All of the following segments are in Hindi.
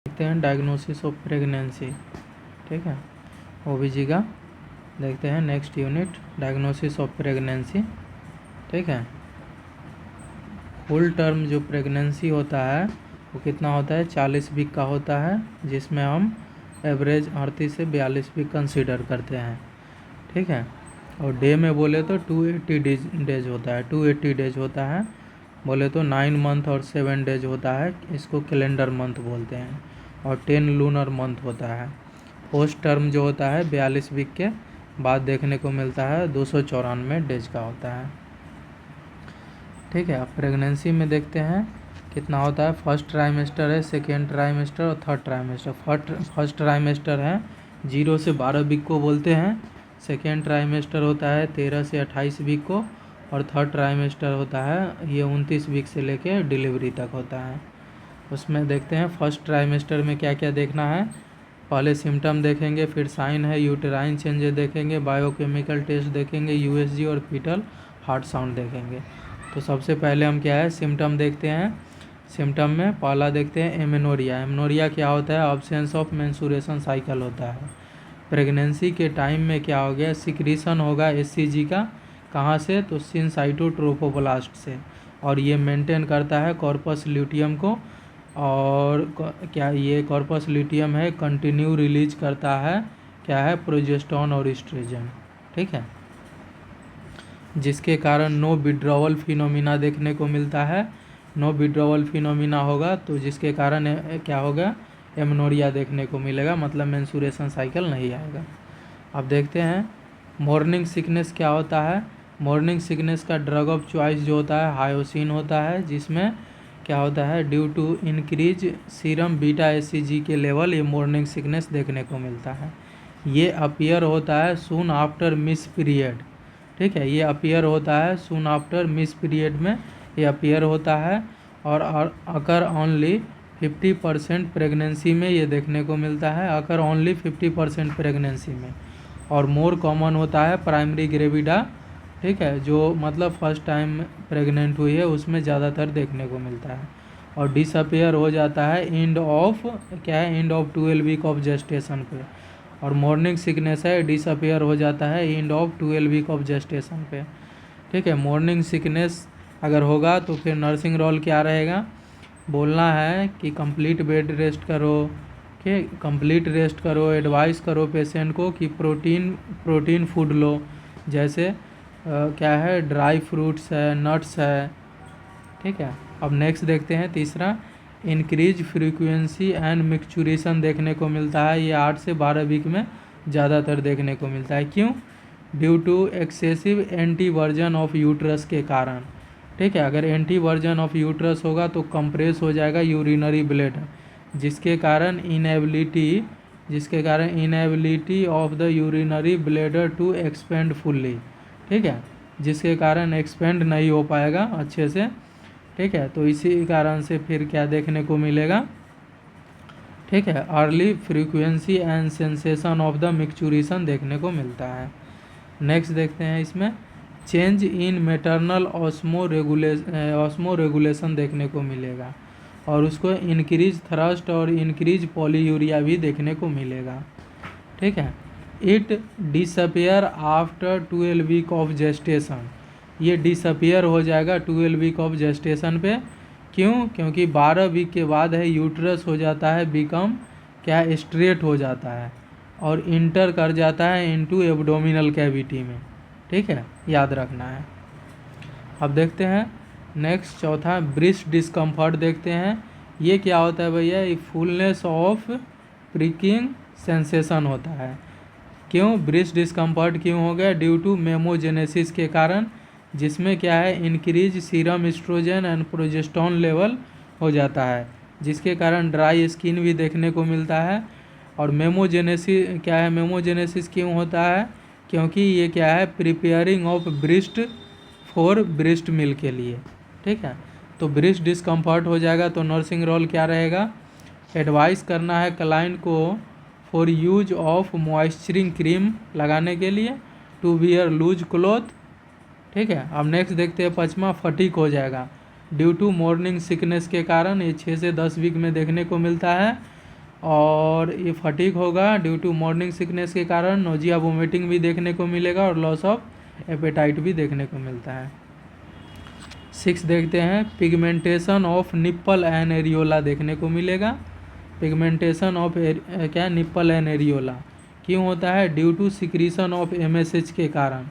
देखते हैं डायग्नोसिस ऑफ प्रेगनेंसी। ठीक है, ओबीजी का देखते हैं next unit, diagnosis of pregnancy. ठीक है, फुल टर्म जो प्रेगनेंसी होता है वो कितना होता है, 40 वीक का होता है, जिसमें हम एवरेज 38 से 42 वीक कंसीडर करते हैं। ठीक है, और डे में बोले तो 280 डेज होता है, 280 डेज होता है। बोले तो 9 मंथ और 7 डेज होता है, इसको कैलेंडर मंथ बोलते हैं। और 10 लूनर मंथ होता है। पोस्ट टर्म जो होता है 42 वीक के बाद देखने को मिलता है, 294 डेज का होता है। ठीक है, अब प्रेगनेंसी में देखते हैं कितना होता है। फर्स्ट ट्राइमेस्टर है, सेकेंड ट्राइमेस्टर और थर्ड ट्राइमेस्टर। फर्स्ट ट्राइमेस्टर है 0 से 12 वीक को बोलते हैं। सेकेंड ट्राइमेस्टर होता है 13 से 28 वीक को। और थर्ड ट्राइमेस्टर होता है ये 29 वीक से लेके डिलीवरी तक होता है। उसमें देखते हैं फर्स्ट ट्राइमेस्टर में क्या क्या देखना है। पहले सिम्टम देखेंगे, फिर साइन है, यूटेराइन चेंजेस देखेंगे, बायोकेमिकल टेस्ट देखेंगे, यूएसजी और फीटल हार्ट साउंड देखेंगे। तो सबसे पहले हम क्या है सिम्टम देखते हैं। सिम्टम में पहला देखते हैं एमेनोरिया। एमेनोरिया क्या होता है, अब्सेंस ऑफ मेंस्ट्रुएशन साइकिल होता है। प्रेगनेंसी के टाइम में क्या हो गया, सिक्रीशन होगा एससीजी का, कहाँ से, तो सिनसाइटोट्रोफोब्लास्ट से। और ये मेंटेन करता है कॉर्पस ल्यूटियम को। और क्या ये कॉर्पस ल्यूटियम है कंटिन्यू रिलीज करता है क्या है, प्रोजेस्टेरोन और एस्ट्रोजन। ठीक है, जिसके कारण नो विड्रॉवल फिनोमिना देखने को मिलता है। नो विड्रॉवल फिनोमिना होगा तो जिसके कारण क्या होगा, एमेनोरिया देखने को मिलेगा, मतलब मेंस्ट्रुएशन साइकिल नहीं आएगा। अब देखते हैं मॉर्निंग सिकनेस क्या होता है। मॉर्निंग सिकनेस का ड्रग ऑफ चॉइस जो होता है हायोसिन होता है, जिसमें क्या होता है, due to increase serum beta SCG के लेवल ये मॉर्निंग सिकनेस देखने को मिलता है। ये अपीयर होता है सून आफ्टर मिस पीरियड। ठीक है, ये अपीयर होता है सून आफ्टर मिस पीरियड में ये अपीयर होता है। और अकर ओनली 50% प्रेगनेंसी में ये देखने को मिलता है, अकर ओनली 50% प्रेगनेंसी में। और मोर कॉमन होता है प्राइमरी ग्रेविडा। ठीक है, जो मतलब फर्स्ट टाइम प्रेग्नेंट हुई है उसमें ज़्यादातर देखने को मिलता है। और डिसअपेयर हो जाता है एंड ऑफ क्या है, end of 12 week of gestation पे। और मॉर्निंग सिकनेस है डिसअपेयर हो जाता है end of 12 week of gestation पे। ठीक है, मॉर्निंग सिकनेस अगर होगा तो फिर नर्सिंग रोल क्या रहेगा, बोलना है कि कंप्लीट बेड रेस्ट करो, कि कंप्लीट रेस्ट करो, एडवाइस करो पेशेंट को कि प्रोटीन फूड लो, जैसे क्या है ड्राई फ्रूट्स है, नट्स है। ठीक है, अब नेक्स्ट देखते हैं तीसरा, इंक्रीज फ्रीक्वेंसी एंड मिक्चुरेशन देखने को मिलता है। ये 8 से 12 वीक में ज़्यादातर देखने को मिलता है। क्यों, due to excessive anteversion of uterus के कारण। ठीक है, अगर एंटी वर्जन ऑफ यूट्रस होगा तो कंप्रेस हो जाएगा यूरिनरी ब्लैडर, जिसके कारण inability of the urinary bladder to expand fully. ठीक है, जिसके कारण एक्सपेंड नहीं हो पाएगा अच्छे से। ठीक है, तो इसी कारण से फिर क्या देखने को मिलेगा। ठीक है, early frequency and sensation of the micturition देखने को मिलता है। नेक्स्ट देखते हैं इसमें change in maternal osmoregulation देखने को मिलेगा। और उसको इंक्रीज थ्रस्ट और इंक्रीज पॉलीयूरिया भी देखने को मिलेगा। ठीक है, it disappear after 12 week of gestation. ये डिसअपेयर हो जाएगा 12 वीक ऑफ जेस्टेशन पे। क्यों, क्योंकि 12 वीक के बाद है यूट्रस हो जाता है बिकम क्या, स्ट्रेट हो जाता है और इंटर कर जाता है इनटू एब्डोमिनल कैविटी में। ठीक है, याद रखना है। अब देखते हैं नेक्स्ट चौथा ब्रेस्ट डिस्कम्फर्ट देखते हैं। ये क्या होता है भैया, ये फुलनेस ऑफ प्रिकिंग सेंसेशन होता है। क्यों ब्रेस्ट डिस्कम्फर्ट क्यों हो गया, ड्यू टू मेमोजेनेसिस के कारण, जिसमें क्या है increase serum oestrogen and progesterone level हो जाता है, जिसके कारण ड्राई स्किन भी देखने को मिलता है। और मेमोजेनेसिस क्या है, मेमोजेनेसिस क्यों होता है, क्योंकि ये क्या है preparing of breast for breast milk के लिए। ठीक है, तो ब्रेस्ट डिस्कम्फर्ट हो जाएगा तो नर्सिंग रोल क्या रहेगा, एडवाइस करना है क्लाइंट को फॉर यूज ऑफ मॉइस्चरिंग क्रीम लगाने के लिए, टू वियर लूज क्लॉथ। ठीक है, अब नेक्स्ट देखते हैं पाँचवा फटीक हो जाएगा ड्यू टू मॉर्निंग सिकनेस के कारण, ये 6 से 10 वीक में देखने को मिलता है। और ये फटीग होगा ड्यू टू मॉर्निंग सिकनेस के कारण, नोजिया वोमिटिंग भी देखने को मिलेगा और लॉस ऑफ एपेटाइट भी देखने को मिलता है। 6 देखते हैं, pigmentation of nipple and areola देखने को मिलेगा। पिगमेंटेशन ऑफ क्या है, निप्पल एंड एरियोला क्यों होता है, due to secretion of MSH के कारण,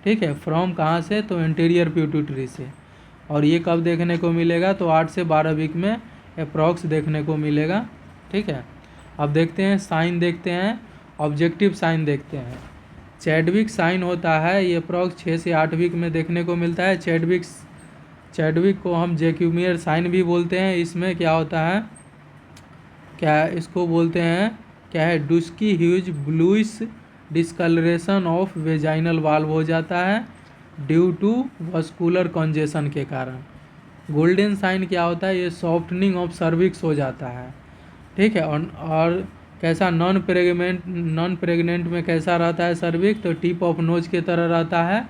ठीक है। फ्रॉम कहाँ से, तो एंटीरियर पिट्यूटरी से। और ये कब देखने को मिलेगा, तो 8 से 12 वीक में अप्रॉक्स देखने को मिलेगा, ठीक है। अब देखते हैं साइन, देखते हैं ऑब्जेक्टिव साइन देखते हैं। चैडविक साइन होता है, ये अप्रॉक्स 6 से 8 वीक में देखने को मिलता है। चैडविक को हम जैक्यूमियर साइन भी बोलते हैं। इसमें क्या होता है, क्या इसको बोलते हैं, क्या है, dusky hues bluish discolouration of vaginal valve हो जाता है ड्यू टू वस्कुलर कंजेशन के कारण। गोल्डन साइन क्या होता है, ये सॉफ्टनिंग ऑफ सर्विक्स हो जाता है, ठीक है। और कैसा, नॉन प्रेग्नेंट में कैसा रहता है सर्विक्स, तो टिप ऑफ नोज के तरह रहता है।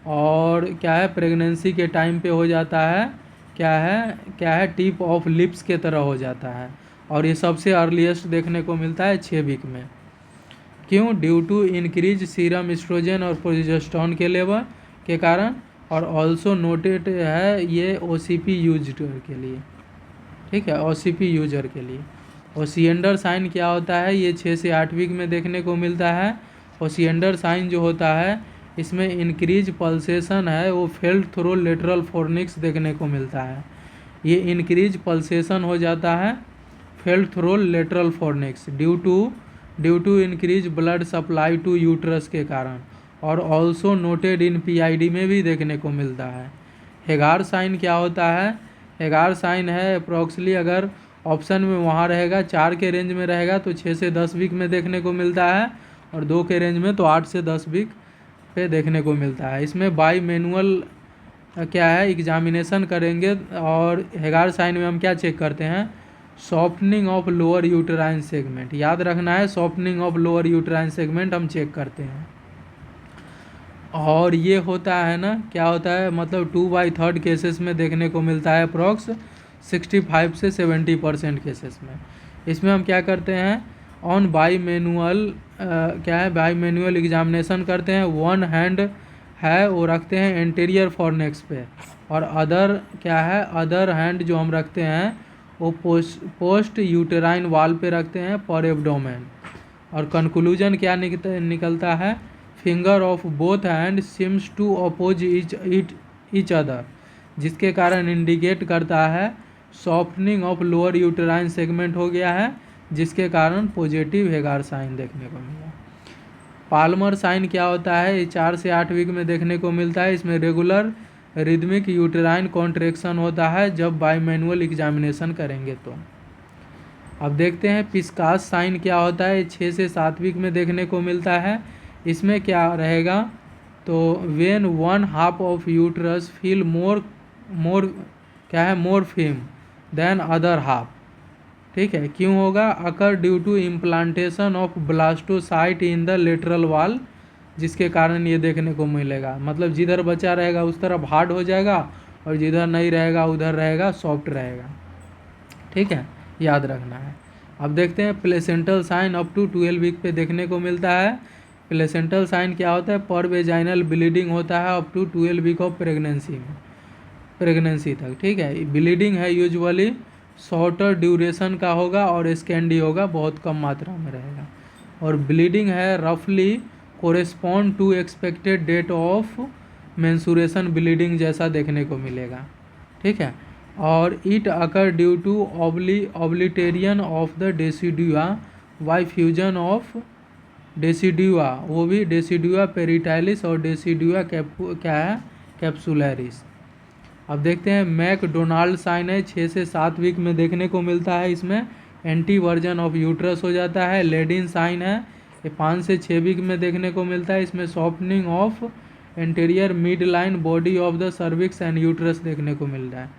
और क्या है, प्रेगनेंसी के टाइम पे हो जाता है, क्या है टिप ऑफ लिप्स के तरह हो जाता है। और ये सबसे अर्लीस्ट देखने को मिलता है 6 वीक में। क्यों, due to increase serum oestrogen और प्रोजेस्टेरोन के लेवल के कारण। और ऑल्सो नोटेड है ये OCP यूजर के लिए, ठीक है, OCP यूजर के लिए। ओसिएंडर साइन क्या होता है, ये 6 से 8 वीक में देखने को मिलता है। ओसिएंडर साइन जो होता है, इसमें इंक्रीज पल्सेशन है, वो फेल्ड थ्रो लेटरल फोर्निक्स देखने को मिलता है। ये इंक्रीज पल्सेशन हो जाता है, felt through lateral fornix due to increase blood supply to uterus के कारण। और ऑल्सो नोटेड इन PID में भी देखने को मिलता है। हेगार साइन क्या होता है, हेगार साइन है अप्रॉक्सली, अगर ऑप्शन में वहाँ रहेगा 4 के रेंज में रहेगा तो 6 से 10 वीक में देखने को मिलता है, और 2 के रेंज में तो 8 से 10 वीक पे देखने को मिलता है। इसमें बाई मैनुअल क्या है, एग्जामिनेशन करेंगे। और हेगार साइन में हम क्या चेक करते हैं, softening of lower uterine segment, याद रखना है, softening of lower uterine segment हम चेक करते हैं। और ये होता है ना, क्या होता है, मतलब 2/3 केसेस में देखने को मिलता है, अप्रॉक्स 65 से 70% केसेस में। इसमें हम क्या करते हैं, ऑन बाई मैनुअल क्या है, बाई मैनुअल एग्जामिनेशन करते हैं। वन हैंड है वो रखते हैं एंटीरियर फॉर्नेक्स पे, और अदर क्या है, अदर हैंड जो हम रखते हैं वो पोस्ट यूटेराइन वाल पे रखते हैं पर एब्डोमेन। और कंक्लूजन क्या निकलता है, finger of both hand seems to oppose each other, जिसके कारण इंडिकेट करता है softening of lower uterine segment हो गया है, जिसके कारण पॉजिटिव हेगार साइन देखने को मिला। पाल्मर साइन क्या होता है, ये 4 से 8 वीक में देखने को मिलता है। इसमें रेगुलर रिदमिक यूटेराइन कॉन्ट्रैक्शन होता है जब बाई मैनुअल एग्जामिनेशन करेंगे तो। अब देखते हैं पिस्कास साइन क्या होता है, 6 से 7 वीक में देखने को मिलता है। इसमें क्या रहेगा, तो when 1/2 of uterus feel more क्या है, more firm than other half, ठीक है। क्यों होगा, occur due to implantation of blastocyst in the lateral wall, जिसके कारण ये देखने को मिलेगा। मतलब जिधर बचा रहेगा उस तरफ हार्ड हो जाएगा, और जिधर नहीं रहेगा उधर रहेगा सॉफ्ट रहेगा, ठीक है, याद रखना है। अब देखते हैं placental sign up to 12 week पे देखने को मिलता है। प्लेसेंटल साइन क्या होता है, पर वेजाइनल ब्लीडिंग होता है up to 12 week of pregnancy तक, ठीक है। ब्लीडिंग है यूजुअली शॉर्टर ड्यूरेशन का होगा, और स्कैंडी होगा, बहुत कम मात्रा में रहेगा। और ब्लीडिंग है रफली correspond to expected date of menstruation bleeding जैसा देखने को मिलेगा, ठीक है। और it occur due to obliteration of the decidua by fusion of decidua, वो भी डेसिडुआ पेरिटाइलिस और डेसिडुआ क्या है, कैप्सुलरिस। अब देखते हैं मैकडोनाल्ड साइन है, 6 से 7 वीक में देखने को मिलता है। इसमें एंटी वर्जन ऑफ यूट्रस हो जाता है। लेडिन साइन है, ये 5 से 6 वीक में देखने को मिलता है। इसमें softening of anterior mid line body of the cervix and uterus देखने को मिल रहा है।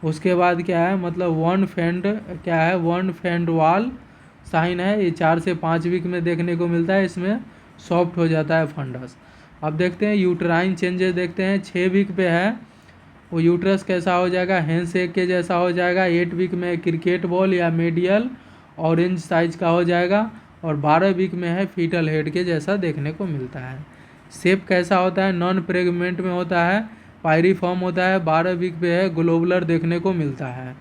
उसके बाद क्या है, मतलब वन फेंड वाल साइन है, ये 4 से 5 वीक में देखने को मिलता है। इसमें सॉफ्ट हो जाता है फंडस। अब देखते हैं यूट्राइन चेंजेस, देखते हैं 6 वीक पे है, वो यूट्रस कैसा हो जाएगा, हैंड शेक के जैसा हो जाएगा। 8 वीक में क्रिकेट बॉल या मेडियल ऑरेंज साइज का हो जाएगा, और 12 वीक में है फीटल हेड के जैसा देखने को मिलता है। शेप कैसा होता है, नॉन प्रेगमेंट में होता है, पायरीफॉर्म होता है, 12 वीक पे है ग्लोबुलर देखने को मिलता है।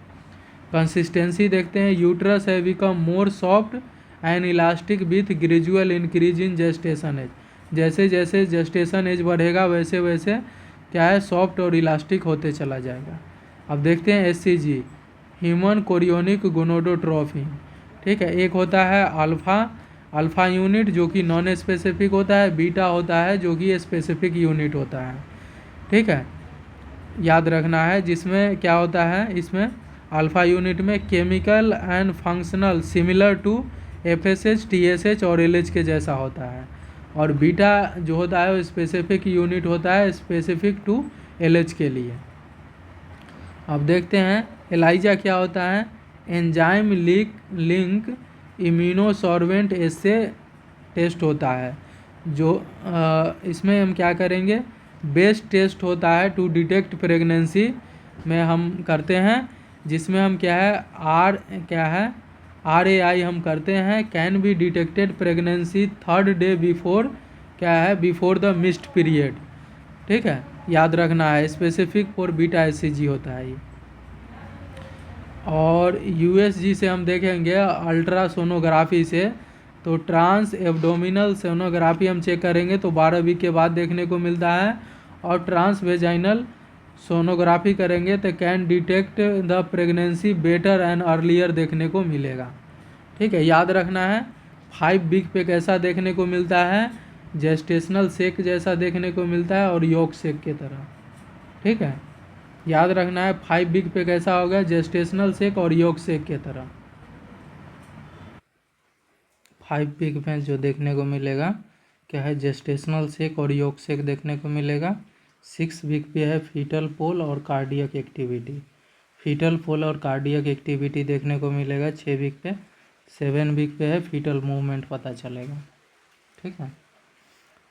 कंसिस्टेंसी देखते हैं, यूट्रस है become more soft and elastic with gradual increase in gestation age. जैसे जैसे जेस्टेशन एज बढ़ेगा वैसे वैसे क्या है, सॉफ्ट और इलास्टिक होते चला जाएगा। अब देखते हैं HCG, ह्यूमन कोरियोनिक गोनोडोट्रॉफी। ठीक है, एक होता है अल्फ़ा यूनिट जो कि नॉन स्पेसिफिक होता है, बीटा होता है जो कि स्पेसिफिक यूनिट होता है। ठीक है, याद रखना है। जिसमें क्या होता है, इसमें अल्फ़ा यूनिट में chemical and functional similar to FSH, TSH और LH के जैसा होता है, और बीटा जो होता है वो स्पेसिफिक यूनिट होता है, स्पेसिफिक टू LH के लिए। अब देखते हैं एलाइजा क्या होता है, एंजाइम लिंक इम्यूनोसॉर्बेंट एसे टेस्ट होता है, जो इसमें हम क्या करेंगे, बेस्ट टेस्ट होता है टू डिटेक्ट प्रेगनेंसी में हम करते हैं, जिसमें हम क्या है RAI हम करते हैं, can be detected pregnancy 3rd day before क्या है, बिफोर द मिस्ड पीरियड। ठीक है, याद रखना है, स्पेसिफिक फॉर बीटा HCG होता है ये। और USG से हम देखेंगे अल्ट्रासोनोग्राफी से, तो ट्रांस एब्डोमिनल सोनोग्राफी हम चेक करेंगे तो 12 वीक के बाद देखने को मिलता है, और ट्रांस वेजाइनल सोनोग्राफी करेंगे तो can detect the pregnancy better and earlier देखने को मिलेगा। ठीक है, याद रखना है। 5 वीक पे कैसा देखने को मिलता है, जेस्टेशनल सेक जैसा देखने को मिलता है और योग सेक के तरह। ठीक है, याद रखना है 5 वीक पे कैसा होगा, जेस्टेशनल सेक और योग सेक के तरह। 5 वीक में जो देखने को मिलेगा क्या है, जेस्टेशनल सेक और योग सेक देखने को मिलेगा। 6 वीक पे है फीटल पोल और कार्डियक एक्टिविटी। फीटल पोल और कार्डियक एक्टिविटी देखने को मिलेगा 6 वीक पे। 7 वीक पे है फीटल मूवमेंट पता चलेगा। ठीक है,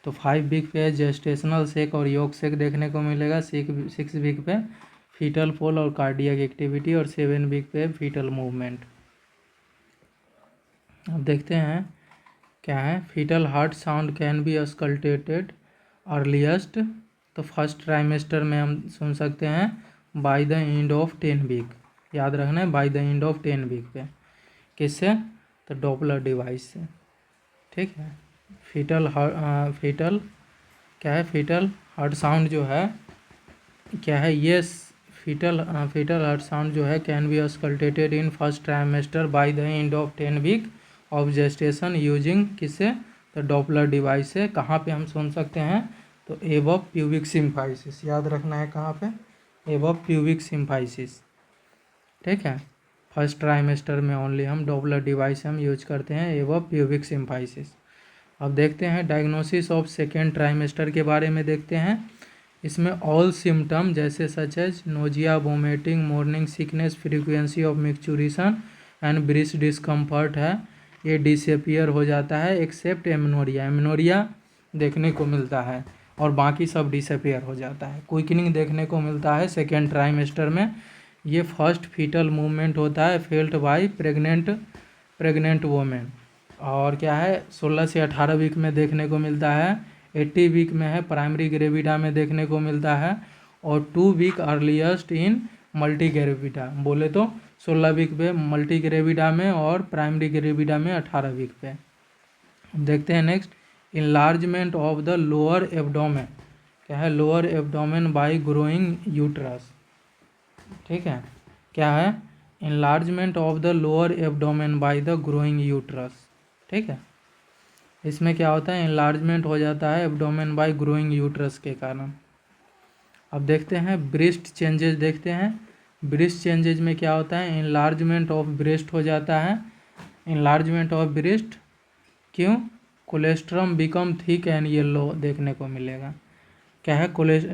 तो 5 वीक पे है जेस्टेशनल सेक और योग सेक देखने को मिलेगा। 6 वीक पे फीटल पोल और कार्डियक एक्टिविटी, और 7 वीक पे फीटल मूवमेंट। अब देखते हैं क्या है, foetal heart sound can be auscultated earliest, तो फर्स्ट ट्राइमेस्टर में हम सुन सकते हैं by the end of 10 week. याद रखना है by the end of 10 week पे। किससे, तो डॉपलर डिवाइस से। ठीक है, फीटल क्या है, फीटल हार्ट साउंड जो है क्या है, ये फीटल हार्ट साउंड जो है can be auscultated in first trimester by the end of 10 week of gestation using किससे, तो डॉपलर डिवाइस से। कहाँ पे हम सुन सकते हैं, तो एबव प्यूबिक सिम्फाइसिस। याद रखना है कहाँ पे, एबव प्यूबिक सिम्फाइसिस। ठीक है, फर्स्ट ट्राइमेस्टर में ओनली हम डॉपलर डिवाइस हम यूज करते हैं, एबव प्यूबिक सिम्फाइसिस। अब देखते हैं डायग्नोसिस ऑफ सेकेंड ट्राइमेस्टर के बारे में देखते हैं। इसमें ऑल सिम्टम जैसे such as nausea, vomiting, morning sickness, frequency of micturition and breast discomfort है, ये डिसअपियर हो जाता है, एक्सेप्ट एमनोरिया। एमनोरिया देखने को मिलता है और बाकी सब डिसअपियर हो जाता है। क्विकनिंग देखने को मिलता है सेकेंड ट्राइमेस्टर में। ये फर्स्ट फीटल मूवमेंट होता है फेल्ट बाय प्रेग्नेंट वोमेन, और क्या है 16 से 18 वीक में देखने को मिलता है। 80 वीक में है प्राइमरी ग्रेविडा में देखने को मिलता है, और 2 वीक अर्लीस्ट इन मल्टी ग्रेविडा। बोले तो 16 वीक पे मल्टी ग्रेविडा में और प्राइमरी ग्रेविडा में 18 वीक पे। देखते हैं next, enlargement of the lower abdomen. क्या है, lower abdomen bye growing uterus. ठीक है, क्या है, enlargement of the lower abdomen by the growing uterus. ठीक है, इसमें क्या होता है, इनलार्जमेंट हो जाता है एब्डोमेन बाय ग्रोइंग यूट्रस के कारण। अब देखते हैं ब्रेस्ट चेंजेस देखते हैं। ब्रेस्ट चेंजेस में क्या होता है, इनलार्जमेंट ऑफ ब्रेस्ट हो जाता है। इनलार्जमेंट ऑफ ब्रेस्ट क्यों, colostrum become thick and yellow देखने को मिलेगा। क्या है,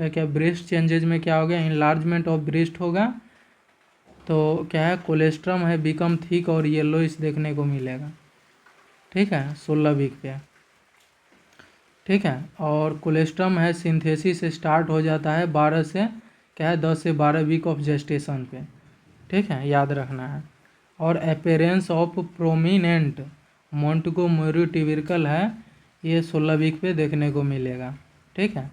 क्या ब्रेस्ट चेंजेज में क्या होगा, इनलार्जमेंट ऑफ ब्रेस्ट होगा, तो क्या है, कोलेस्ट्रम है बिकम थिक और येलो इस देखने को मिलेगा। ठीक है, 16 वीक पे। ठीक है, और कोलेस्ट्रम है सिंथेसिस स्टार्ट हो जाता है 10 से 12 वीक ऑफ जेस्टेशन पे। ठीक है, याद रखना है। और appearance of prominent Montgomery tubercle है, ये 16 वीक पे देखने को मिलेगा। ठीक है,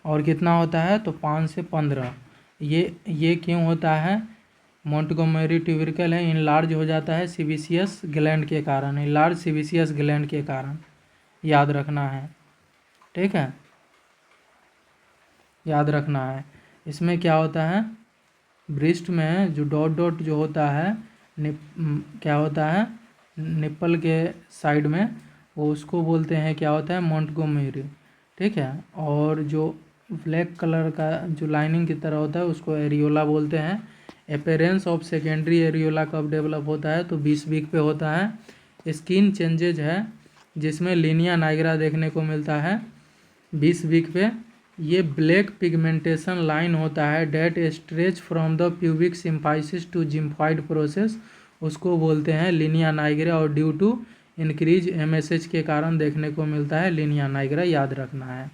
और कितना होता है तो 5 से 15। ये क्यों होता है? मोंटगोमरी ट्यूबरकल है, इनलार्ज हो जाता है सीबीसीएस ग्लैंड के कारण, इनलार्ज सीबीसीएस ग्लैंड के कारण, याद रखना है। ठीक है, याद रखना है। इसमें क्या होता है, ब्रेस्ट में जो डॉट डॉट जो होता है क्या होता है निप्पल के साइड में, वो उसको बोलते हैं क्या होता है मोंटगोमरी। ठीक है, और जो ब्लैक कलर का जो लाइनिंग की तरह होता है उसको एरियोला बोलते हैं। अपेरेंस ऑफ सेकेंडरी एरियोला कब डेवलप होता है तो 20 वीक पे होता है। स्किन चेंजेज है जिसमें लिनिया नाइग्रा देखने को मिलता है 20 वीक पे। ये ब्लैक पिगमेंटेशन लाइन होता है that stretch from the pubic symphysis to xiphoid process, उसको बोलते हैं लिनिया नाइग्रा, और ड्यू टू इंक्रीज एमएसएच के कारण देखने को मिलता है लिनिया नाइग्रा, याद रखना है।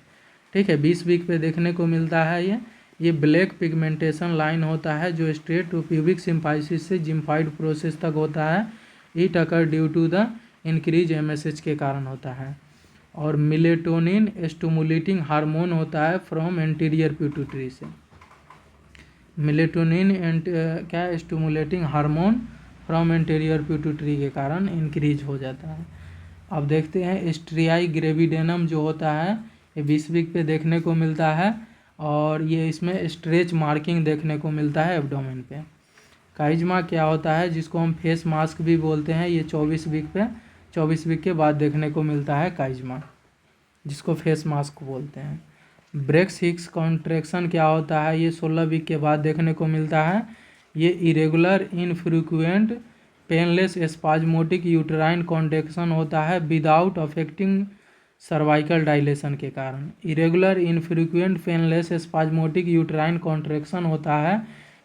ठीक है, 20 वीक पे देखने को मिलता है ये ब्लैक पिगमेंटेशन लाइन होता है जो स्ट्रेट टू प्यूबिक सिम्फाइसिस से जिम्फाइड प्रोसेस तक होता है। It occur due to the increase MSH के कारण होता है। और मिलेटोनिन स्टिमुलेटिंग हार्मोन होता है फ्रॉम एंटीरियर पिट्यूटरी से। मिलेटोनिन क्या stimulating hormone from anterior pituitary के कारण इंक्रीज हो जाता है। अब देखते हैं स्ट्रियाई ग्रेविडेनम जो होता है ये 20 वीक पे देखने को मिलता है, और ये इसमें स्ट्रेच मार्किंग देखने को मिलता है एब्डोमेन पे। काइजमा क्या होता है जिसको हम फेस मास्क भी बोलते हैं, ये 24 वीक के बाद देखने को मिलता है काइजमा, जिसको फेस मास्क बोलते हैं। ब्रेक्स हिक्स कॉन्ट्रैक्शन क्या होता है, ये 16 वीक के बाद देखने को मिलता है। ये irregular infrequent painless spasmodic uterine contraction होता है विदाउट अफेक्टिंग सर्वाइकल डायलेशन के कारण। Irregular infrequent painless spasmodic uterine contraction होता है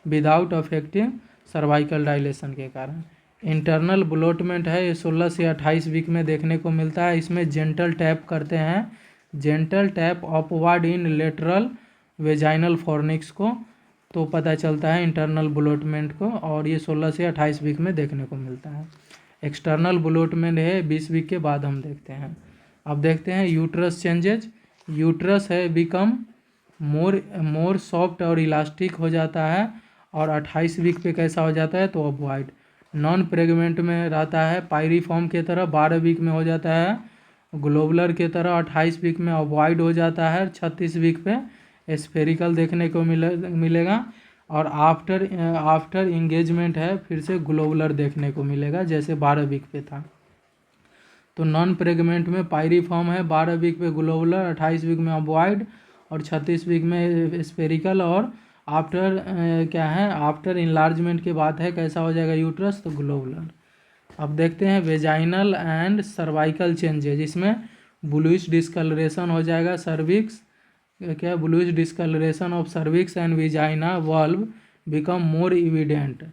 विदाउट अफेक्टिंग सर्वाइकल डायलेशन के कारण। इंटरनल ब्लोटमेंट है, ये 16 से 28 वीक में देखने को मिलता है। इसमें जेंटल टैप करते हैं, जेंटल टैप अपवर्ड इन लेटरल वेजाइनल फॉर्निक्स को, तो पता चलता है इंटरनल ब्लोटमेंट को, और ये 16 से 28 वीक में देखने को मिलता है। एक्सटर्नल ब्लोटमेंट है 20 वीक के बाद हम देखते हैं। अब देखते हैं यूट्रस चेंजेज। यूट्रस है बिकम मोर सॉफ्ट और इलास्टिक हो जाता है, और 28 वीक पे कैसा हो जाता है तो ऑबवाइड। नॉन प्रेगनेंट में रहता है पायरीफॉर्म के तरह, 12 वीक में हो जाता है ग्लोबुलर के तरह, 28 वीक में ऑबवाइड हो जाता है, 36 वीक पे स्फेरिकल देखने को मिलेगा, और आफ्टर इंगेजमेंट है फिर से ग्लोबुलर देखने को मिलेगा जैसे 12 वीक पे था। तो नॉन प्रेगनेंट में पायरीफॉर्म है, 12 वीक पे ग्लोबुलर, 28 वीक में ऑबवाइड, और 36 वीक में स्फेरिकल, और आफ्टर क्या है आफ्टर इनलार्जमेंट के बाद है कैसा हो जाएगा यूट्रस तो ग्लोबुलर। अब देखते हैं वेजाइनल एंड सर्वाइकल चेंजेज। इसमें ब्लूइश डिस्कलरेशन हो जाएगा सर्विक्स, क्या bluish discolouration of cervix and vagina valve become more evident.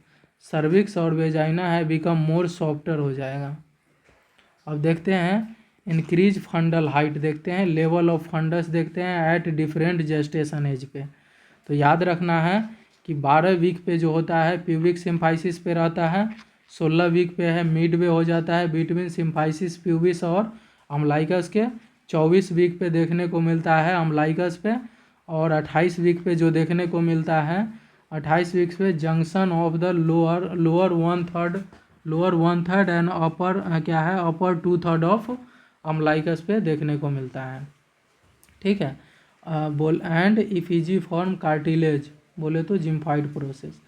Cervix और वेजाइना है बिकम मोर सॉफ्टर हो जाएगा। अब देखते हैं इंक्रीज फंडल हाइट, देखते हैं लेवल ऑफ फंडस, देखते हैं एट डिफरेंट जेस्टेशन एज पे। तो याद रखना है कि 12 वीक पे जो होता है प्यूबिक सिम्फाइसिस पे रहता है, 16 वीक पे है मिड वे हो जाता है बिटवीन सिम्फाइसिस प्यूबिस और अम्लाइकस के, 24 वीक पे देखने को मिलता है अम्लाइकस पे, और 28 वीक पे जो देखने को मिलता है 28 वीक पे junction of the lower one third and upper क्या है अपर 2/3 ऑफ अम्लाइकस पे देखने को मिलता है। ठीक है, बोल एंड इफिजी फॉर्म कार्टिलेज बोले तो जिम्फाइड प्रोसेस।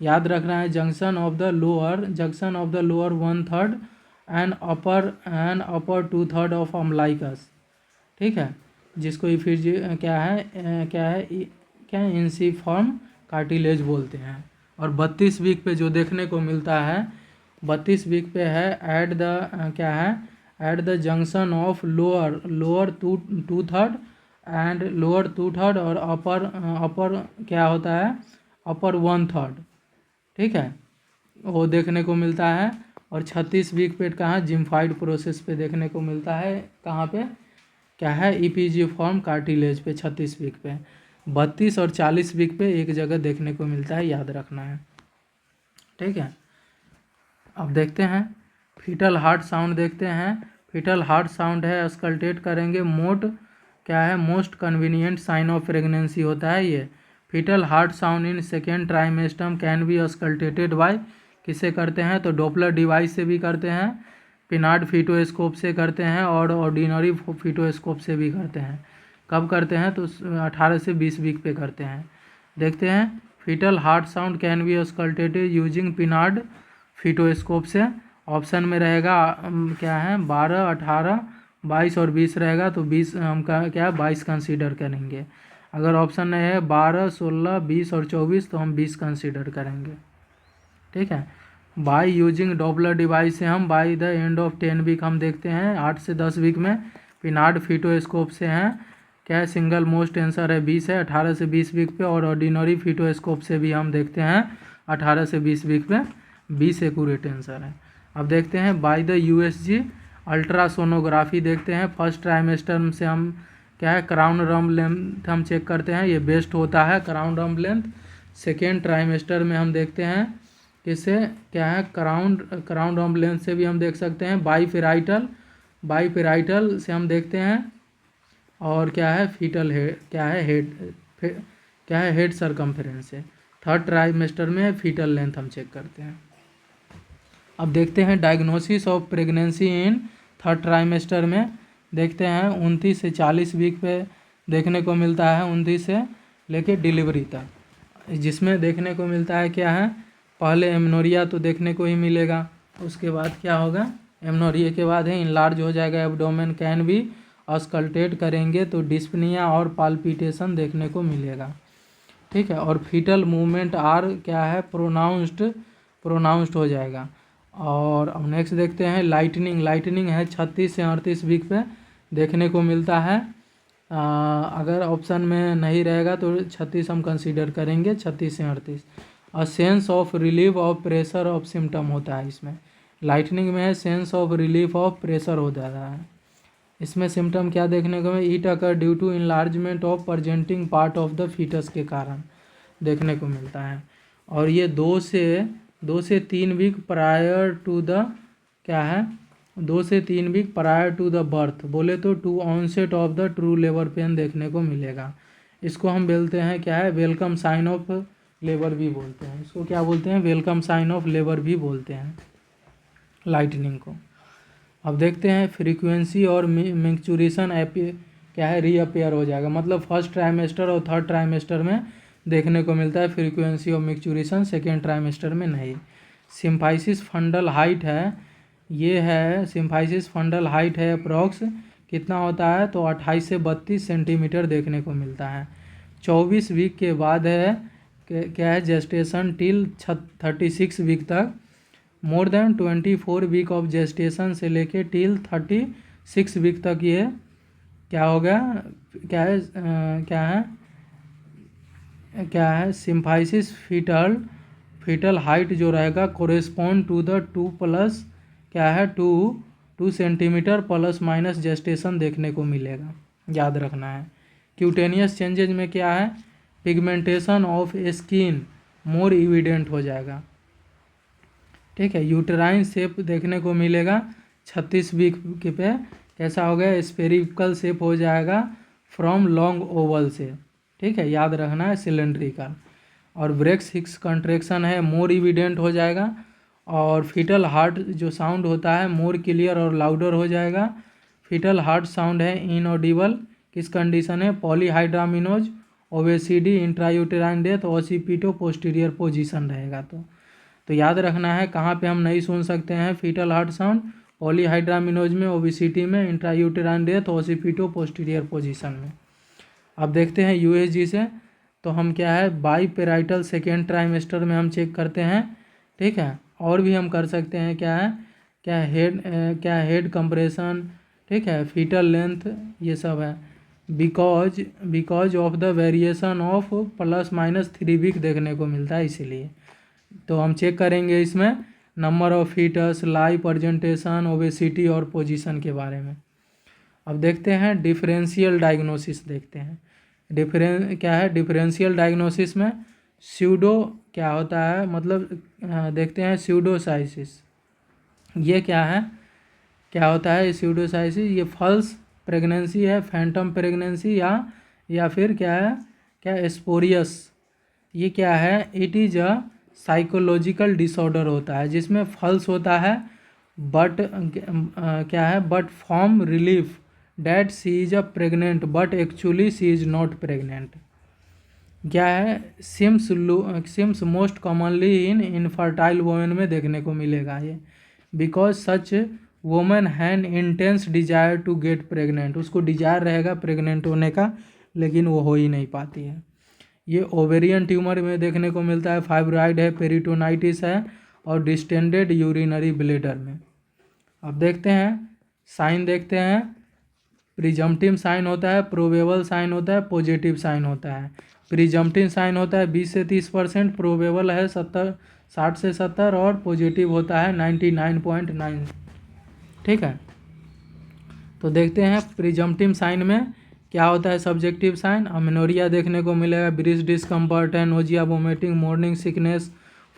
याद रखना है junction of the lower 1/3 and upper 2/3 of umbilicus. ठीक है, जिसको इफिजी क्या है इंसिफॉर्म कार्टिलेज बोलते हैं। और 32 वीक पे जो देखने को मिलता है 32 वीक पे है at the junction of lower 2/3 and lower 2/3 और अपर क्या होता है अपर 1/3। ठीक है, वो देखने को मिलता है। और 36 वीक पे कहाँ जिम्फाइड प्रोसेस पे देखने को मिलता है, कहाँ पे क्या है ईपीजी फॉर्म कार्टिलेज पे 36 वीक पे। 32 और 40 वीक पे एक जगह देखने को मिलता है, याद रखना है। ठीक है, अब देखते हैं फीटल हार्ट साउंड देखते हैं। फीटल हार्ट साउंड है अस्कल्टेट करेंगे क्या है most convenient sign of pregnancy होता है ये। Foetal heart sound in second trimester can be auscultated by, किससे करते हैं तो डोपलर डिवाइस से भी करते हैं, पिनार्ड फीटोस्कोप से करते हैं और ऑर्डिनरी फीटोस्कोप से भी करते हैं। कब करते हैं तो 18 से 20 वीक पे करते हैं। देखते हैं foetal heart sound can be auscultated using Pinard fetoscope से। ऑप्शन में रहेगा क्या है 12, 18, 22 और 20 रहेगा, तो 20 हम क्या है 22 कंसीडर करेंगे। अगर ऑप्शन में है 12, 16, 20 और 24 तो हम 20 कंसीडर करेंगे। ठीक है। बाय यूजिंग डॉपलर डिवाइस से हम by the end of 10 week हम देखते हैं 8 से 10 वीक में। पिनार्ड फीटोस्कोप से हैं क्या है सिंगल मोस्ट आंसर है 20 है 18 से 20 वीक पे, और ऑर्डिनरी फीटोस्कोप से भी हम देखते हैं 18 से 20 वीक पे 20 एक्यूरेट आंसर है। अब देखते हैं बाय द यूएसजी अल्ट्रासोनोग्राफी देखते हैं। फर्स्ट ट्राइमेस्टर से हम क्या है क्राउन रम्ब लेंथ हम चेक करते हैं, ये बेस्ट होता है क्राउन रम्ब लेंथ। सेकेंड ट्राइमेस्टर में हम देखते हैं किससे क्या है क्राउन रम्ब लेंथ से भी हम देख सकते हैं। बाईपेराइटल से हम देखते हैं, और क्या है फीटल हेड क्या है हेड सरकमफ्रेंस से। थर्ड ट्राइमेस्टर में फीटल लेंथ हम चेक करते हैं। अब देखते हैं diagnosis of pregnancy in third trimester में देखते हैं 29 से 40 वीक पे देखने को मिलता है, 29 से लेके डिलीवरी तक, जिसमें देखने को मिलता है क्या है पहले एमनोरिया तो देखने को ही मिलेगा, उसके बाद क्या होगा एमनोरिया के बाद है इनलार्ज हो जाएगा एब्डोमेन, कैन भी अस्कल्टेट करेंगे तो डिस्पनिया और पाल्पिटेशन देखने को मिलेगा। ठीक है। और फीटल मूवमेंट आर क्या है प्रोनाउंस्ड हो जाएगा। और अब नेक्स्ट देखते हैं लाइटनिंग है 36 से 38 वीक पे देखने को मिलता है। अगर ऑप्शन में नहीं रहेगा तो 36 हम कंसीडर करेंगे, 36 से 38। और sense of relief of pressure of symptom होता है इसमें। लाइटनिंग में sense of relief of pressure हो जाता है। इसमें सिम्टम क्या देखने को मिले it occur due to enlargement of presenting part of the foetus के कारण देखने को मिलता है। और ये 2 से 3 वीक प्रायर टू द क्या है 2 से 3 week prior to the birth बोले तो to onset of the true labour pain देखने को मिलेगा। इसको हम बोलते हैं क्या है वेलकम साइन ऑफ लेबर भी बोलते हैं, इसको क्या बोलते हैं वेलकम साइन ऑफ लेबर भी बोलते हैं लाइटनिंग को। अब देखते हैं फ्रीक्वेंसी और मैच्योरेशन क्या है रीअपेयर हो जाएगा, मतलब फर्स्ट ट्राइमेस्टर और थर्ड ट्राइमेस्टर में देखने को मिलता है फ्रीक्वेंसी और मैच्योरेशन, सेकेंड ट्राइमेस्टर में नहीं। सिम्फाइसिस फंडल हाइट है ये है सिम्फाइसिस फंडल हाइट है अप्रॉक्स कितना होता है तो 28 से 32 सेंटीमीटर देखने को मिलता है। 24 वीक के बाद है क्या है जेस्टेशन टिल 36 वीक तक, more than 24 week of gestation से लेके टिल 36 वीक तक ये क्या हो गया क्या है सिम्फाइसिस फीटल हाइट जो रहेगा correspond to the 2 centimetre plus minus gestation देखने को मिलेगा, याद रखना है। क्यूटेनियस चेंजेज में क्या है pigmentation of skin more evident हो जाएगा। ठीक है। यूटेराइन शेप देखने को मिलेगा 36 वीक पे कैसा हो गया स्फेरिकल शेप हो जाएगा फ्रॉम लॉन्ग ओवल से। ठीक है, याद रखना है सिलेंड्रिकल। और ब्रेक्स हिक्स कंट्रैक्शन है मोर इविडेंट हो जाएगा। और फीटल हार्ट जो साउंड होता है मोर क्लियर और लाउडर हो जाएगा। फीटल हार्ट साउंड है इनऑडिबल किस कंडीशन है polyhydramnios obesity intrauterine death occipito posterior position रहेगा। तो याद रखना है कहाँ पे हम नहीं सुन सकते हैं फीटल हार्ट साउंड पॉलीहाइड्रामिनोज में ओबेसिटी में intrauterine death occipito posterior position में। अब देखते हैं यूएसजी से तो हम क्या है बाईपेराइटल सेकेंड ट्राइमेस्टर में हम चेक करते हैं। ठीक है। और भी हम कर सकते हैं क्या हेड कंप्रेशन। ठीक है। फीटल लेंथ ये सब है because of the variation of ±3 week देखने को मिलता है इसीलिए। तो हम चेक करेंगे इसमें number of foetus lie presentation obesity और पोजीशन के बारे में। अब देखते हैं डिफरेंशियल डायग्नोसिस देखते हैं। डिफरेंशियल डायग्नोसिस में स्यूडो क्या होता है मतलब देखते हैं स्यूडोसाइसिस ये क्या होता है स्यूडोसाइसिस? ये फॉल्स प्रेगनेंसी है, फैंटम प्रेगनेंसी, या फिर क्या स्पोरियस। ये क्या है? It is a psychological disorder होता है जिसमें फॉल्स होता है but but firm belief that she is a pregnant but actually she is not pregnant. क्या है? Seems most commonly in infertile women में देखने को मिलेगा ये, because such women have intense desire to get pregnant. उसको डिजायर रहेगा प्रेग्नेंट होने का, लेकिन वो हो ही नहीं पाती है। ये ओवेरियन ट्यूमर में देखने को मिलता है, फाइब्रॉइड है, पेरिटोनाइटिस है और डिस्टेंडेड यूरिनरी ब्लेडर में। अब देखते हैं साइन, देखते हैं। प्रिजम्पटिव साइन होता है, प्रोबेबल साइन होता है, पॉजिटिव साइन होता है। प्रिजम्पटिव साइन होता है 20 से 30%, प्रोबेबल है 60 से 70 और पॉजिटिव होता है 99.9। ठीक है, तो देखते हैं प्रिजम्पटिव साइन में क्या होता है। सब्जेक्टिव साइन अमेनोरिया देखने को मिलेगा, ब्रीस्ट डिस्कम्फर्ट है, nausea, vomiting, morning sickness,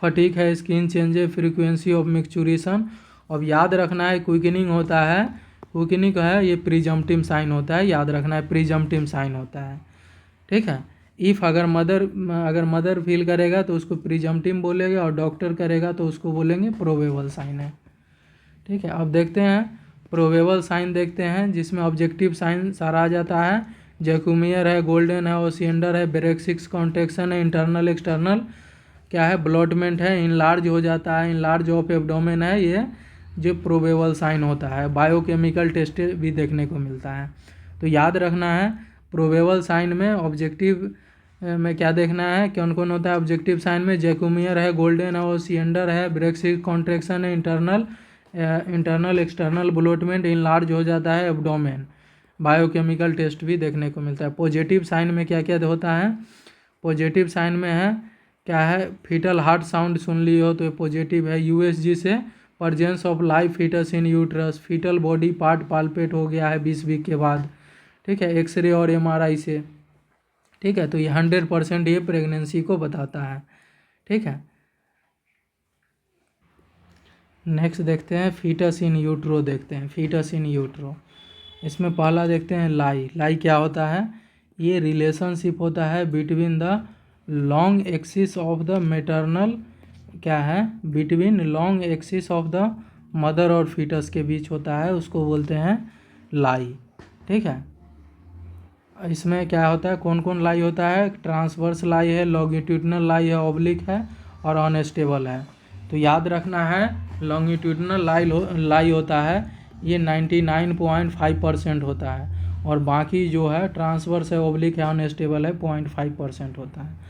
fatigue है, स्किन चेंजेस, फ्रीक्वेंसी ऑफ मिक्सचुरेशन। अब याद रखना है क्विकनिंग होता है, क्विकनिंग है ये प्रिजम्पटिव साइन होता है, याद रखना है प्रिजम्पटिव साइन होता है। ठीक है, इफ़ अगर मदर फील करेगा तो उसको प्रिजम्पटिव बोलेगा और डॉक्टर करेगा तो उसको बोलेंगे प्रोबेबल साइन है। ठीक है, अब देखते हैं प्रोबेबल साइन, देखते हैं जिसमें ऑब्जेक्टिव साइन सारा आ जाता है। जैकुमियर है, गोल्डन है, ओसिएंडर है, ब्रेक्सिक्स कॉन्ट्रेक्शन है, इंटरनल एक्सटर्नल क्या है, ब्लॉटमेंट है, इनलार्ज हो जाता है, इनलार्ज ऑफ एब्डोमेन है, ये जो प्रोबेबल साइन होता है। बायोकेमिकल टेस्ट भी देखने को मिलता है। तो याद रखना है प्रोबेबल साइन में ऑब्जेक्टिव में क्या देखना है, कौन कौन होता है ऑब्जेक्टिव साइन में। जैकुमियर है, गोल्डन है, ओसिएंडर है, ब्रेक्सिक्स कॉन्ट्रेक्शन है, इंटरनल एक्सटर्नल ब्लोटमेंट, इनलार्ज हो जाता है एब्डोमेन। बायोकेमिकल टेस्ट भी देखने को मिलता है। पॉजिटिव साइन में क्या क्या होता है? पॉजिटिव साइन में है क्या है, फीटल हार्ट साउंड सुन ली हो तो ये पॉजिटिव है। यूएसजी से presence of live foetus in uterus, foetal body part palpate हो गया है 20 वीक के बाद। ठीक है, एक्सरे और एमआरआई से। ठीक है, तो ये 100% ये प्रेगनेंसी को बताता है। ठीक है, नेक्स्ट देखते हैं फीटस इन यूट्रो, देखते हैं फीटस इन यूट्रो। इसमें पहला देखते हैं लाई क्या होता है? ये रिलेशनशिप होता है between the long axis of the maternal, क्या है, between long axis of the mother और फीटस के बीच होता है, उसको बोलते हैं लाई। ठीक है, इसमें क्या होता है, कौन कौन लाई होता है? ट्रांसवर्स लाई है, लॉन्गिट्यूडनल लाई है, ऑब्लिक है और अनस्टेबल है। तो याद रखना है लॉन्गिट्यूडनल लाई होता है ये 99.5% होता है, और बाकी जो है ट्रांसवर्स है, ऑब्लिक है, अनस्टेबल है 0.5% होता है।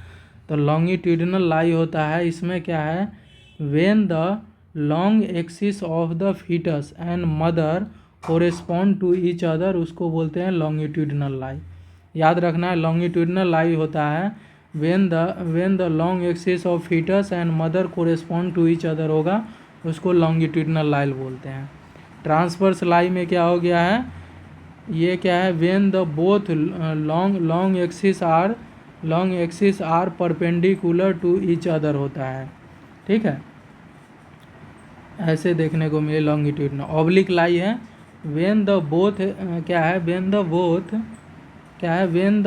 तो लॉन्गिट्यूडनल लाई होता है, इसमें क्या है, when the long axis of the foetus and mother correspond to each other, उसको बोलते हैं लॉन्गिट्यूडनल लाई। याद रखना है लॉन्गिट्यूडनल लाई होता है when the long axis of foetus and mother correspond to each other होगा, उसको लॉन्गिट्यूडनल लाई बोलते हैं। ट्रांसवर्स लाई में क्या हो गया है, ये क्या है, when the both long axis are perpendicular to each other होता है। ठीक है, ऐसे देखने को मिले लॉन्गिट्यूडनल। ऑब्लिक लाई है व्हेन द बोथ क्या है, व्हेन द बोथ क्या है, when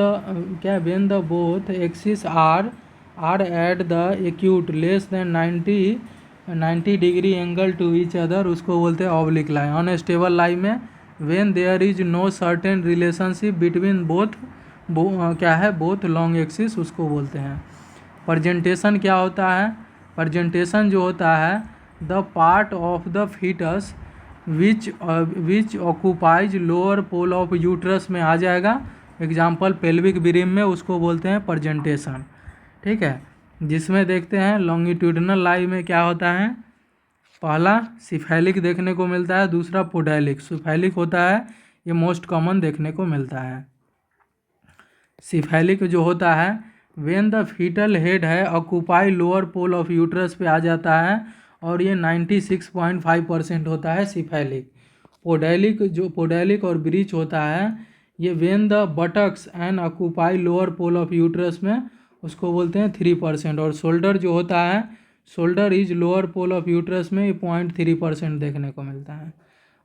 the both axis are at the acute less than 90 degree angle to each other, उसको बोलते हैं ऑब्लिक लाई। अनस्टेबल लाई में when there is no certain relationship between both long axis, उसको बोलते हैं। प्रेजेंटेशन क्या होता है? प्रेजेंटेशन जो होता है, the part of the foetus which occupies lower pole of uterus में आ जाएगा। एग्जाम्पल पेल्विक ब्रिम में, उसको बोलते हैं प्रेजेंटेशन। ठीक है, जिसमें देखते हैं लॉन्गिट्यूडनल लाई में क्या होता है, पहला सिफेलिक देखने को मिलता है, दूसरा पोडैलिक। सिफेलिक होता है ये मोस्ट कॉमन देखने को मिलता है। सिफेलिक जो होता है व्हेन द फीटल हेड है occupy lower pole of uterus पे आ जाता है, और ये 96.5% होता है सिफेलिक। पोडैलिक और ब्रीच होता है ये when the buttocks and occupy lower pole of uterus में, उसको बोलते हैं 3%। और शोल्डर जो होता है, shoulder is lower pole of uterus में 0.3% देखने को मिलता है।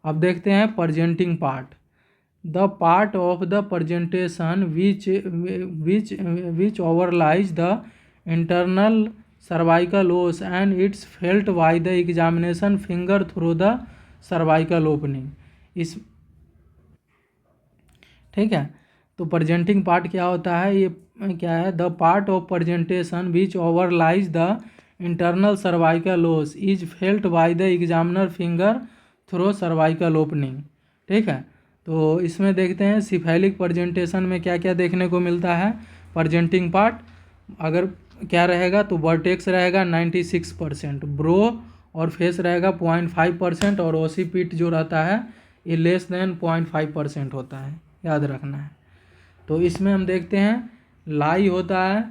अब देखते हैं presenting part. The part of the presentation which overlies the internal cervical os and it's felt by the examination finger through the cervical opening. इस ठीक है, तो प्रजेंटिंग पार्ट क्या होता है, ये क्या है, the part of presentation which overlies the internal cervical os is felt by the examiner finger through cervical opening. ठीक है, तो इसमें देखते हैं सिफेलिक प्रजेंटेशन में क्या क्या देखने को मिलता है। प्रजेंटिंग पार्ट अगर क्या रहेगा तो वर्टेक्स रहेगा 96%, ब्रो और फेस रहेगा 0.5% और ओसीपीट जो रहता है ये लेस देन 0.5% होता है, याद रखना है। तो इसमें हम देखते हैं लाई होता है।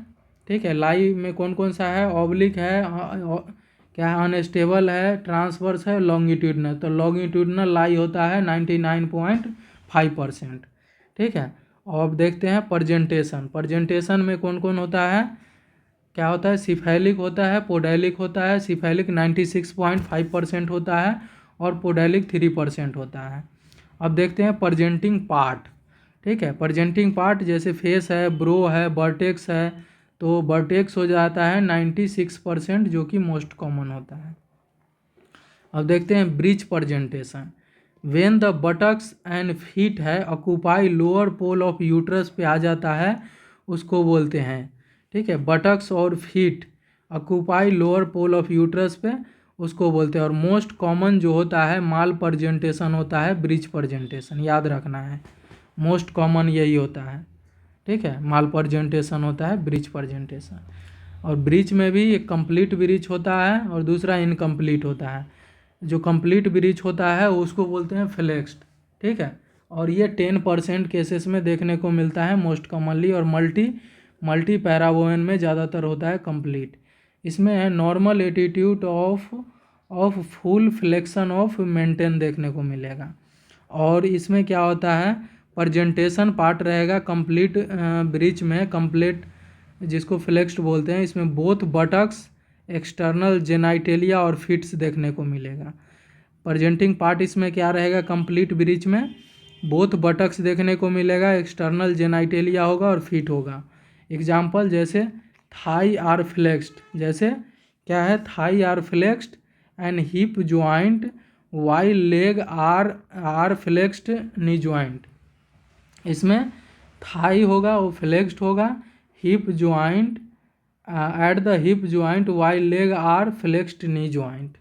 ठीक है, लाई में कौन कौन सा है, ऑब्लिक है, क्या है, अनस्टेबल है, ट्रांसवर्स है, लॉन्गिट्यूडनल। तो लॉन्गिट्यूडनल लाई होता है 99.5%। ठीक है, और अब देखते हैं प्रजेंटेशन। प्रजेंटेशन में कौन कौन होता है, क्या होता है, सिफेलिक होता है, पोडेलिक होता है। सिफेलिक 96.5% होता है और पोडेलिक 3% होता है। अब देखते हैं प्रजेंटिंग पार्ट। ठीक है, प्रजेंटिंग पार्ट जैसे फेस है, ब्रो है, वर्टेक्स है, तो वर्टेक्स हो जाता है 96% जो कि मोस्ट कॉमन होता है। अब देखते हैं breech presentation. When the buttocks and feet है occupy lower pole of uterus पे आ जाता है, उसको बोलते हैं। ठीक है, बटक्स और feet occupy lower pole of uterus पे, उसको बोलते हैं। और मोस्ट कॉमन जो होता है माल प्रजेंटेशन होता है ब्रिज प्रजेंटेशन, याद रखना है, मोस्ट कॉमन यही होता है। ठीक है, माल प्रजेंटेशन होता है ब्रिज प्रजेंटेशन। और ब्रिज में भी एक कंप्लीट ब्रिज होता है और दूसरा इनकम्प्लीट होता है। जो कंप्लीट ब्रिज होता है उसको बोलते हैं फ्लेक्स्ड। ठीक है, और ये 10% केसेस में देखने को मिलता है मोस्ट कॉमनली, और मल्टी पैराबोन में ज़्यादातर होता है कंप्लीट। इसमें है normal attitude of full flexion of maintain देखने को मिलेगा। और इसमें क्या होता है, प्रजेंटेशन पार्ट रहेगा कंप्लीट ब्रिज में, कंप्लीट जिसको फ्लेक्स्ड बोलते हैं। इसमें बोथ बटक्स, एक्सटर्नल जेनाइटेलिया और फिट्स देखने को मिलेगा। प्रजेंटिंग पार्ट इसमें क्या रहेगा, कंप्लीट ब्रिज में बोथ बटक्स देखने को मिलेगा, एक्सटर्नल जेनाइटेलिया होगा और फिट होगा। एग्जाम्पल जैसे थाई आर फ्लेक्स्ड, जैसे क्या है, thigh are flexed and hip joint while leg are flexed knee joint. इसमें थाई होगा वो फ्लेक्स्ड होगा, hip joint at the hip joint while leg are flexed knee joint.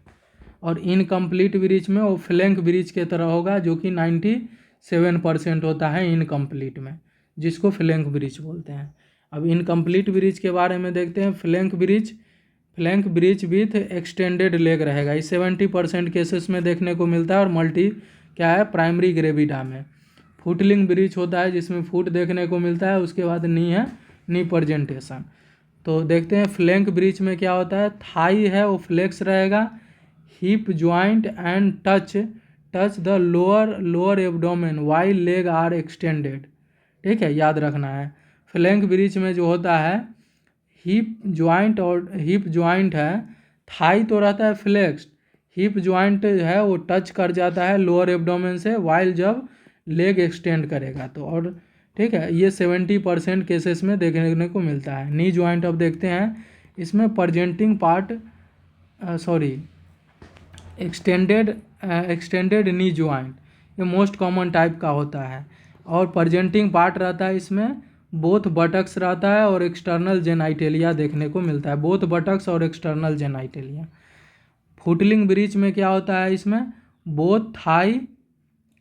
और इनकम्प्लीट ब्रिज में वो फ्लैंक ब्रिज के तरह होगा जो कि 97% होता है इनकम्प्लीट में, जिसको फ्लैंक ब्रिज बोलते हैं। अब इनकम्प्लीट ब्रिज के बारे में देखते हैं। Flank bridge with extended leg रहेगा, ये 70% केसेस में देखने को मिलता है और मल्टी क्या है, प्राइमरी ग्रेविडा में। फुटलिंग ब्रिज होता है जिसमें फुट देखने को मिलता है, उसके बाद नी है, नी प्रजेंटेशन। तो देखते हैं फ्लैंक ब्रिज में क्या होता है, थाई है वो फ्लेक्स रहेगा, hip joint and touch the lower abdomen while leg are extended. ठीक है, याद रखना है। फ्लैंक ब्रिज में जो होता है हिप ज्वाइंट है, थाई तो रहता है फ्लेक्स्ड, हिप ज्वाइंट है वो टच कर जाता है लोअर एब्डोमेन से वाइल जब लेग एक्सटेंड करेगा तो। और ठीक है, ये 70% केसेस में देखने को मिलता है। नी ज्वाइंट अब देखते हैं। इसमें presenting part extended knee joint, ये मोस्ट कॉमन टाइप का होता है। और प्रजेंटिंग पार्ट रहता है इसमें बोथ बटक्स रहता है और एक्सटर्नल जेनाइटेलिया देखने को मिलता है, बोथ बटक्स और एक्सटर्नल जेनाइटेलिया। फुटलिंग ब्रिज में क्या होता है, इसमें both thigh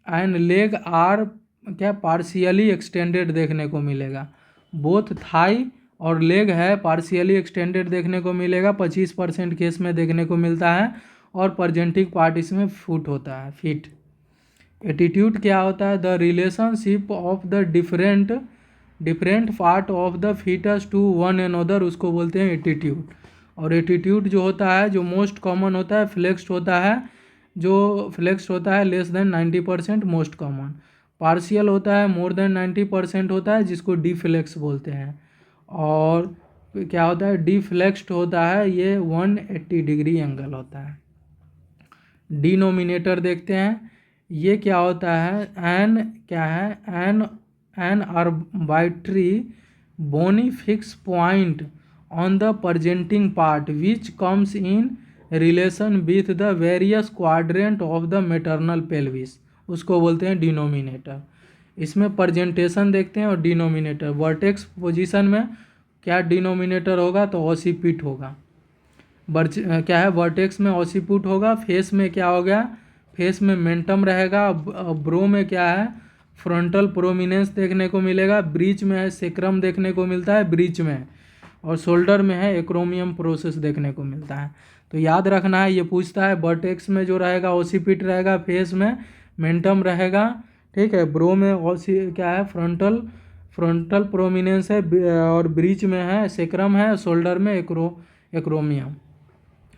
and leg are क्या पार्शियली एक्सटेंडेड देखने को मिलेगा, बोथ थाई और लेग है पार्शियली एक्सटेंडेड देखने को मिलेगा, 25% केस में देखने को मिलता है। और प्रजेंटिंग पार्ट इसमें फुट होता है, फिट। एटीट्यूड क्या होता है, the relationship of the different part of the foetus to one another, उसको बोलते हैं एटीट्यूड। और एटीट्यूड जो होता है, जो मोस्ट कॉमन होता है फ्लेक्स्ड होता है, जो फ्लेक्स्ड होता है less than 90% most common. Partial होता है मोर देन 90% होता है, जिसको डिफ्लेक्स बोलते हैं। और क्या होता है, डिफ्लेक्स्ड होता है, ये 180 डिग्री एंगल होता है। डिनोमिनेटर देखते हैं, ये क्या होता है, एन क्या है, an arbitrary bony fix point on the presenting part which comes in relation with the various quadrant of the maternal pelvis, उसको बोलते हैं डिनोमिनेटर। इसमें प्रेजेंटेशन देखते हैं और डिनोमिनेटर। वर्टेक्स पोजीशन में क्या डिनोमिनेटर होगा, तो ऑसिपिट होगा। क्या है, वर्टेक्स में ऑसिपिट होगा। फेस में क्या हो गया, फेस में मेंटम रहेगा। ब्रो में क्या है, फ्रंटल प्रोमिनेंस देखने को मिलेगा। ब्रीच में है सेक्रम देखने को मिलता है ब्रीच में, और शोल्डर में है एक्रोमियम प्रोसेस देखने को मिलता है। तो याद रखना है, ये पूछता है वर्टेक्स में जो रहेगा ऑसिपिट रहेगा, फेस में मेंटम रहेगा, ठीक है। ब्रो में क्या है, फ्रंटल प्रोमिनेंस है, और ब्रीच में है सेक्रम है, शोल्डर में एक्रोमियम।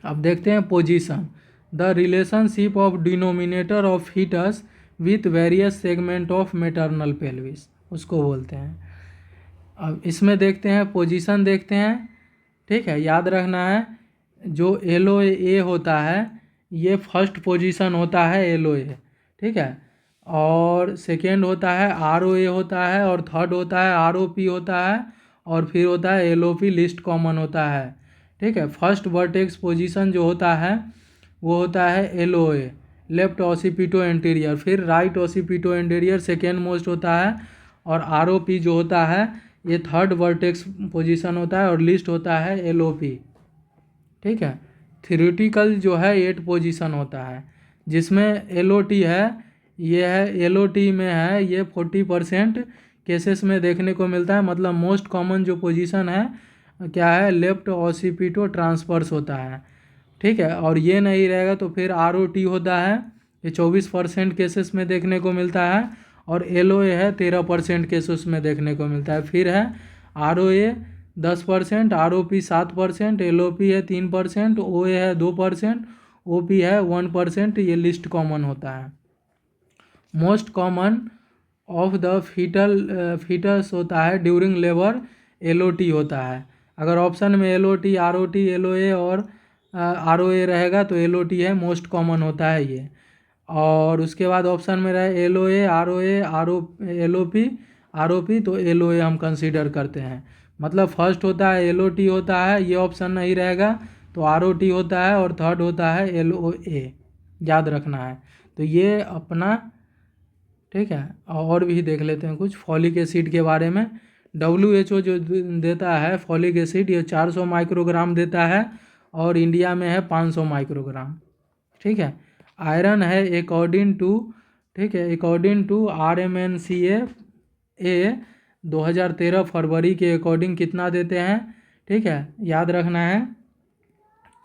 अब देखते हैं position. The relationship of denominator of foetus with various segment of maternal pelvis, उसको बोलते हैं। अब इसमें देखते हैं पोजीशन देखते हैं, ठीक है। याद रखना है, जो LOA होता है ये फर्स्ट पोजीशन होता है LOA, ठीक है। और सेकेंड होता है ROA होता है, और थर्ड होता है ROP होता है, और फिर होता है LOP लिस्ट कॉमन होता है, ठीक है। फर्स्ट वर्टेक्स पोजीशन जो होता है वो होता है LOA, लेफ्ट ऑसिपिटो एंटीरियर। फिर right occipito anterior second most होता है, और ROP जो होता है ये थर्ड वर्टेक्स पोजीशन होता है, और लिस्ट होता है LOP, ठीक है। थ्योरेटिकल जो है 8 पोजीशन होता है, जिसमें LOT है, ये है LOT में है, ये 40% केसेस में देखने को मिलता है। मतलब मोस्ट कॉमन जो पोजीशन है क्या है, लेफ्ट ऑसिपिटो ट्रांसवर्स होता है, ठीक है। और ये नहीं रहेगा तो फिर ROT होता है, ये 24% केसेस में देखने को मिलता है, और LOA है 13% केसेस में देखने को मिलता है। फिर है ROA 10%, ROP 7%, LOP है 3%, OA है 2%, OP है 1%, ये लिस्ट कॉमन होता है। Most common of the foetus होता है ड्यूरिंग लेबर LOT होता है। अगर ऑप्शन में LOT, ROT, LOA और ROA रहेगा तो LOT है, मोस्ट कॉमन होता है ये। और उसके बाद ऑप्शन में रहे LOA, ROA, LOP, ROP, तो LOA हम कंसीडर करते हैं। मतलब फर्स्ट होता है LOT होता है, ये ऑप्शन नहीं रहेगा, तो ROT होता है, और थर्ड होता है LOA, याद रखना है। तो ये अपना, ठीक है। और भी देख लेते हैं कुछ फॉलिक एसिड के बारे में। WHO जो देता है फॉलिक एसिड, ये 400 माइक्रोग्राम देता है, और इंडिया में है 500 माइक्रोग्राम, ठीक है। आयरन है अकॉर्डिंग टू, ठीक है, अकॉर्डिंग टू RMNCA 2013 फरवरी के अकॉर्डिंग कितना देते हैं, ठीक है, याद रखना है।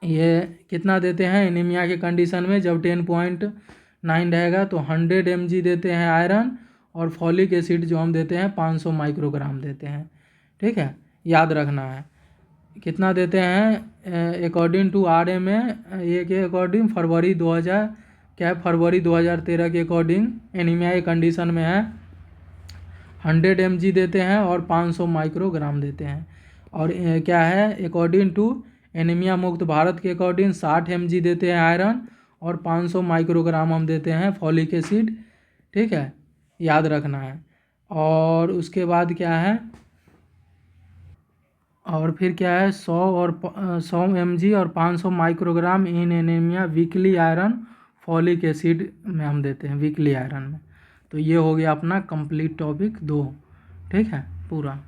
ये कितना देते हैं एनीमिया के कंडीशन में, जब 10.9 रहेगा तो 100 mg देते हैं आयरन, और फॉलिक एसिड जो हम देते हैं 500 माइक्रोग्राम देते हैं, ठीक है। याद रखना है कितना देते हैं अकॉर्डिंग टू RMA के अकॉर्डिंग, फरवरी 2013 के अकॉर्डिंग एनीमिया के कंडीशन में है 100 mg देते हैं, और 500 माइक्रोग्राम देते हैं। और क्या है, अकॉर्डिंग टू एनीमिया मुक्त भारत के अकॉर्डिंग 60 mg देते हैं आयरन, और 500 माइक्रोग्राम हम देते हैं फॉलिक एसिड, ठीक है, याद रखना है। और उसके बाद क्या है, और फिर क्या है 100 mg और 500 microgram in anaemia weekly iron folic acid में हम देते हैं, वीकली आयरन में। तो ये हो गया अपना कंप्लीट टॉपिक 2, ठीक है, पूरा।